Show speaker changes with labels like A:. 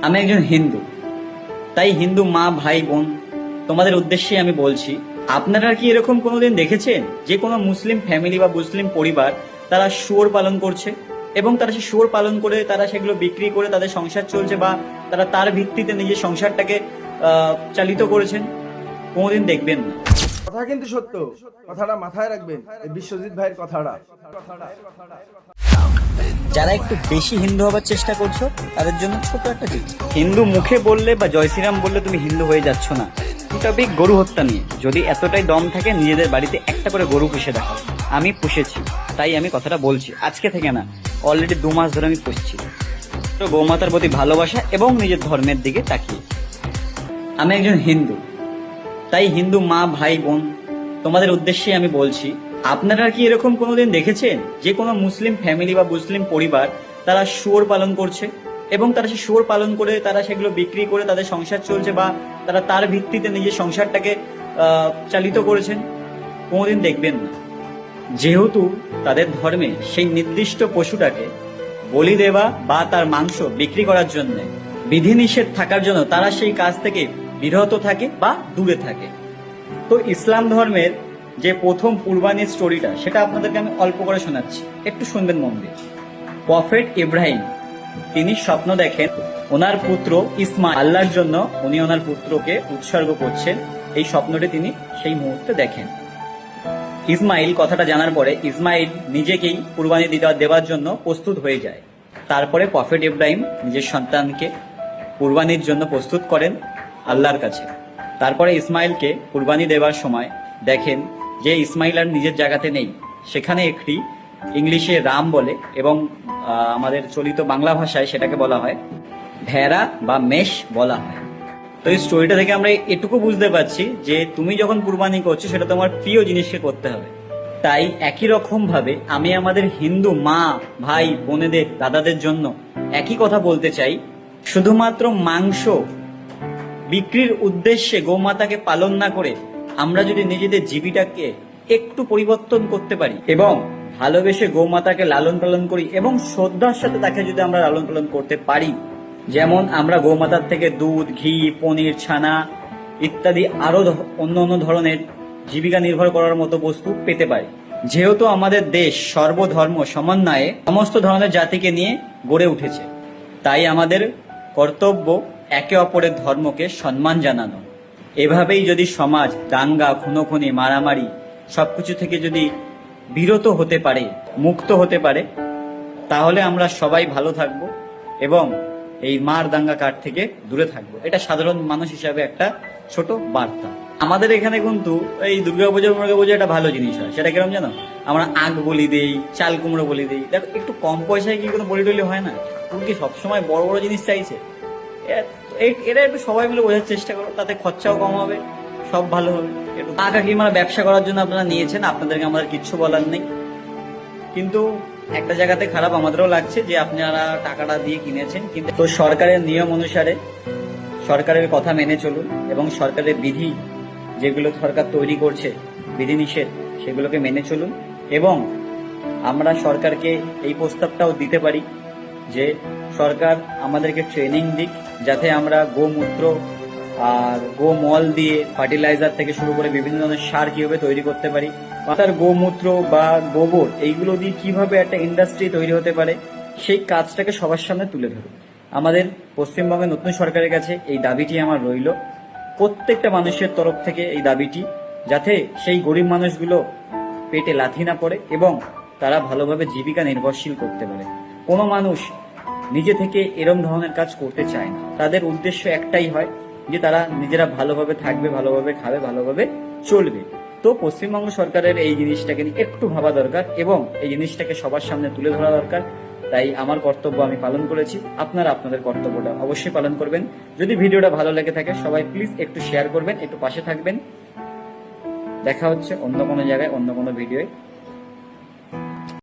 A: আমি একজন হিন্দু, তাই হিন্দু মা ভাই বোন তোমাদের উদ্দেশ্যে আমি বলছি, আপনারা কি এরকম কোনোদিন দেখেছেন যে কোনো মুসলিম ফ্যামিলি বা মুসলিম পরিবার তারা শুয়োর পালন করছে এবং তারা সেই শুয়োর পালন করে তারা সেগুলো বিক্রি করে তাদের সংসার চলছে বা তারা তার ভিত্তিতে নিজের সংসারটাকে চালিত করেছেন? কোনোদিন দেখবেন না।
B: কথা কিন্তু সত্য, কথাটা মাথায় রাখবেন, এই বিশ্বজিৎ ভাইয়ের কথাটা।
A: যারা একটু বেশি হিন্দু হবার চেষ্টা করছো তাদের জন্য ছোট একটা টিপস। হিন্দু মুখে বললে বা জয় শ্রীরাম বললে তুমি হিন্দু হয়ে যাচ্ছ না। টপিক গরু হত্যা নিয়ে। যদি এতটাই দম থাকে নিজেদের বাড়িতে একটা করে গরু পুষে দেখাও। আমি পুষেছি, তাই আমি কথাটা বলছি। আজকে থেকে না, অলরেডি 2 মাস ধরে আমি পুষছি। তো গৌমাতার প্রতি ভালোবাসা এবং নিজের ধর্মের দিকে তাকিয়ে। আমি একজন হিন্দু, তাই হিন্দু মা ভাই বোন তোমাদের উদ্দেশ্যে আমি বলছি, আপনারা কি এরকম কোনোদিন দেখেছেন যে কোনো মুসলিম ফ্যামিলি বা মুসলিম পরিবার তারা শুয়োর পালন করছে এবং তারা সেই শুয়োর পালন করে তারা সেগুলো বিক্রি করে তাদের সংসার চলছে বা তারা তার ভিত্তিতে নিজের সংসারটাকে চালিত করেছেন? কোনোদিন দেখবেন না। যেহেতু তাদের ধর্মে সেই নির্দিষ্ট পশুটাকে বলি দেওয়া বা তার মাংস বিক্রি করার জন্য বিধিনিষেধ থাকার জন্য তারা সেই কাজ থেকে বিরত থাকে বা দূরে থাকে। তো ইসলাম ধর্মের যে প্রথম কুরবানির স্টোরিটা সেটা আপনাদেরকে আমি অল্প করে শোনাচ্ছি, একটু শুনবেন মন দিয়ে। প্রফেট ইব্রাহিম তিনি স্বপ্ন দেখেন ওনার পুত্র ইসমাইল আল্লাহর জন্য উনি ওনার পুত্রকে উৎসর্গ করছেন। এই স্বপ্নটি তিনি সেই মুহূর্তে দেখেন। ইসমাইল কথাটা জানার পরে ইসমাইল নিজেকেই কুরবানি দেওয়ার জন্য প্রস্তুত হয়ে যায়। তারপরে প্রফেট ইব্রাহিম নিজের সন্তানকে কুরবানির জন্য প্রস্তুত করেন আল্লাহর কাছে। তারপরে ইসমাইলকে কুরবানি দেওয়ার সময় দেখেন যে ইসমাইল আর নিজের জায়গাতে নেই। সেখানে একটি ইংলিশে রাম বলে এবং আমাদের চলিত বাংলা ভাষায় সেটাকে বলা হয় ভেড়া বা মেষ বলা হয়। তো এই স্টোরিটা থেকে আমরা এটুকু বুঝতে পারছি যে তুমি যখন কুরবানি করছো সেটা তোমার প্রিয় জিনিসকে করতে হবে। তাই একই রকম ভাবে আমি আমাদের হিন্দু মা ভাই বোনেদের দাদাদের জন্য একই কথা বলতে চাই, শুধুমাত্র মাংস বিক্রির উদ্দেশ্যে গোমাতাকে পালন না করে আমরা যদি নিজেদের জীবিকাকে একটু পরিবর্তন করতে পারি এবং ভালোবেসে গোমাতাকে লালন পালন করি এবং শ্রদ্ধার সাথে তাকে যদি আমরা লালন পালন করতে পারি, যেমন আমরা গোমাতার থেকে দুধ, ঘি, পনির, ছানা ইত্যাদি আরো অন্য অন্য ধরনের জীবিকা নির্ভর করার মতো বস্তু পেতে পারি। যেহেতু আমাদের দেশ সর্বধর্ম সমন্বয়ে সমস্ত ধরনের জাতিকে নিয়ে গড়ে উঠেছে, তাই আমাদের কর্তব্য একে অপরের ধর্মকে সম্মান জানানো। এভাবেই যদি সমাজ দাঙ্গা, খুনোখুনি, মারামারি সবকিছু থেকে যদি বিরত হতে পারে, মুক্ত হতে পারে, তাহলে আমরা সবাই ভালো থাকবো এবং এই মার দাঙ্গা কাঠ থেকে দূরে থাকবো। এটা সাধারণ মানুষ হিসাবে একটা ছোট বার্তা। আমাদের এখানে কিন্তু এই দুর্গাপূজা মুর্গাপূজা একটা ভালো জিনিস হয়। সেটা কিরকম জানো? আমরা আখ বলি দেই, চাল কুমড়ো বলি দেই। দেখো একটু কম পয়সায় কি কোনো বলি টলি হয় না? তুমি কি সবসময় বড় বড় জিনিস চাইছে? এরা একটু সবাই মিলে বোঝার চেষ্টা করো, তাতে খরচাও কম হবে, সব ভালো হবে। একটু টাকা কি মানে ব্যবসা করার জন্য আপনারা নিয়েছেন, আপনাদেরকে আমাদের কিচ্ছু বলার নেই। কিন্তু একটা জায়গাতে খারাপ আমাদেরও লাগছে যে আপনারা টাকাটা দিয়ে কিনেছেন, কিন্তু তো সরকারের নিয়ম অনুসারে সরকারের কথা মেনে চলুন এবং সরকারের বিধি যেগুলো সরকার তৈরি করছে বিধিনিষেধ সেগুলোকে মেনে চলুন। এবং আমরা সরকারকে এই প্রস্তাবটাও দিতে পারি যে সরকার আমাদেরকে ট্রেনিং দিক, যাতে আমরা গোমূত্র আর গোমল দিয়ে ফার্টিলাইজার থেকে শুরু করে বিভিন্ন ধরনের সার কিভাবে তৈরি করতে পারি, তার গোমূত্র বা গোবর এইগুলো দিয়ে কিভাবে একটা ইন্ডাস্ট্রি তৈরি হতে পারে, সেই কাজটাকে সবার সামনে তুলে ধরুন। আমাদের পশ্চিমবঙ্গের নতুন সরকারের কাছে এই দাবিটি আমার রইল, প্রত্যেকটা মানুষের তরফ থেকে এই দাবিটি, যাতে সেই গরিব মানুষগুলো পেটে লাথি না পড়ে এবং তারা ভালোভাবে জীবিকা নির্ভরশীল করতে পারে। কোনো মানুষ নিজে থেকে এরম ধরনের কাজ করতে চায় না। তাদের উদ্দেশ্য একটাই হয় যে তারা নিজেরা ভালোভাবে থাকবে, ভালোভাবে খাবে, ভালোভাবে চলবে। তো পশ্চিমবঙ্গ সরকারের এই জিনিসটাকে নিয়ে একটু ভাবা দরকার এবং এই জিনিসটাকে সবার সামনে তুলে ধরা দরকার। তাই আমার কর্তব্য আমি পালন করেছি, আপনারা আপনাদের কর্তব্যটা অবশ্যই পালন করবেন। যদি ভিডিওটা ভালো লেগে থাকে সবাই প্লিজ একটু শেয়ার করবেন, একটু পাশে থাকবেন। দেখা হচ্ছে অন্য কোনো জায়গায় অন্য কোনো ভিডিওয়।